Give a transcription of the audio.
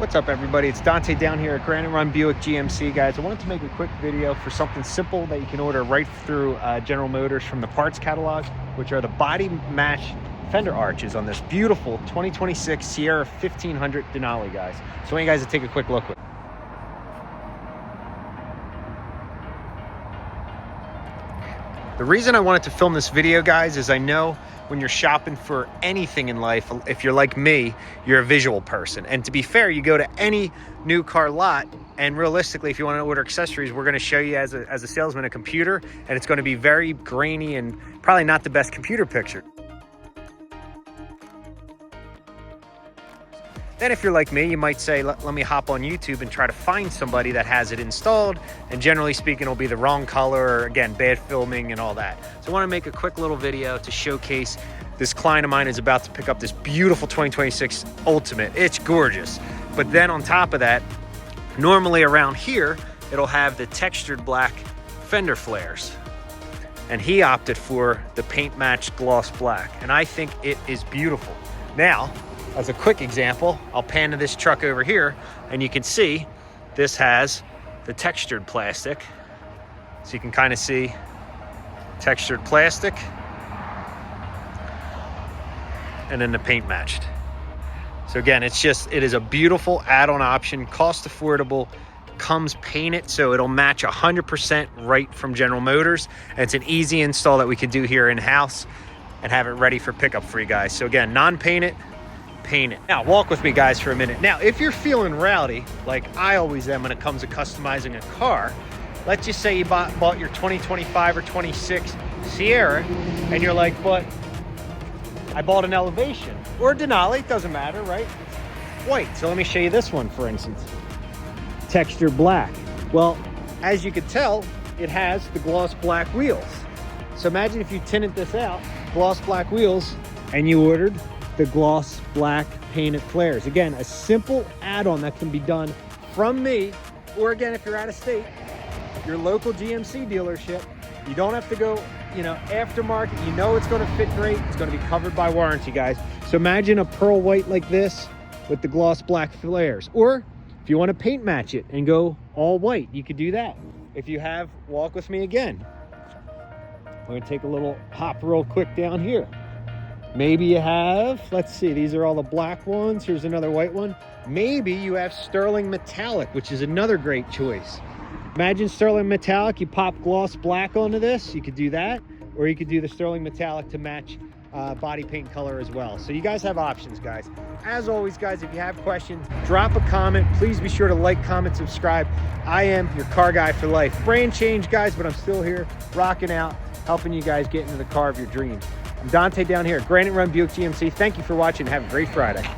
What's up, everybody? It's Dante down here at Granite Run Buick GMC, guys. I wanted to make a quick video for something simple that you can order right through General Motors from the parts catalog, which are the body match fender arches on this beautiful 2026 Sierra 1500 Denali, guys. So I want you guys to take a quick look with it. The reason I wanted to film this video, guys, is I know when you're shopping for anything in life, if you're like me, you're a visual person. And to be fair, you go to any new car lot, and realistically, if you want to order accessories, we're going to show you as a salesman a computer, and it's going to be very grainy and probably not the best computer picture. Then if you're like me, you might say, let me hop on YouTube and try to find somebody that has it installed. And generally speaking, it'll be the wrong color, or again, bad filming and all that. So I want to make a quick little video to showcase this client of mine is about to pick up this beautiful 2026 Ultimate. It's gorgeous. But then on top of that, normally around here, it'll have the textured black fender flares. And he opted for the paint matched gloss black. And I think it is beautiful. Now, as a quick example, I'll pan to this truck over here, and you can see this has the textured plastic. So you can kind of see textured plastic, and then the paint matched. So again, it is a beautiful add-on option, cost affordable, comes painted, so it'll match 100% right from General Motors. And it's an easy install that we can do here in-house and have it ready for pickup for you guys. So again, non-painted, paint it. Now walk with me, guys, for a minute. Now if you're feeling rowdy like I always am when it comes to customizing a car, let's just say you bought your 2025 or 26 Sierra, and you're like, but I bought an Elevation or a Denali, doesn't matter, right? It's white. So let me show you this one, for instance. Texture black. Well, as you can tell, it has the gloss black wheels. So imagine if you tinted this out, gloss black wheels, and you ordered the gloss black painted flares. Again, a simple add-on that can be done from me, or again, if you're out of state, your local GMC dealership. You don't have to go, aftermarket. You know it's going to fit great. It's going to be covered by warranty, guys. So imagine a pearl white like this with the gloss black flares. Or if you want to paint match it and go all white, you could do that. If you have, walk with me again. We're going to take a little hop real quick down here. Maybe you have, let's see, these are all the black ones. Here's another white one. Maybe you have sterling metallic, which is another great choice. Imagine sterling metallic, you pop gloss black onto this, you could do that, or you could do the sterling metallic to match body paint color as well. So you guys have options, guys. As always, guys, if you have questions, drop a comment. Please be sure to like, comment, subscribe. I am your car guy for life. Brand change, guys, but I'm still here, rocking out, helping you guys get into the car of your dreams. I'm Dante down here at Granite Run Buick GMC. Thank you for watching. Have a great Friday.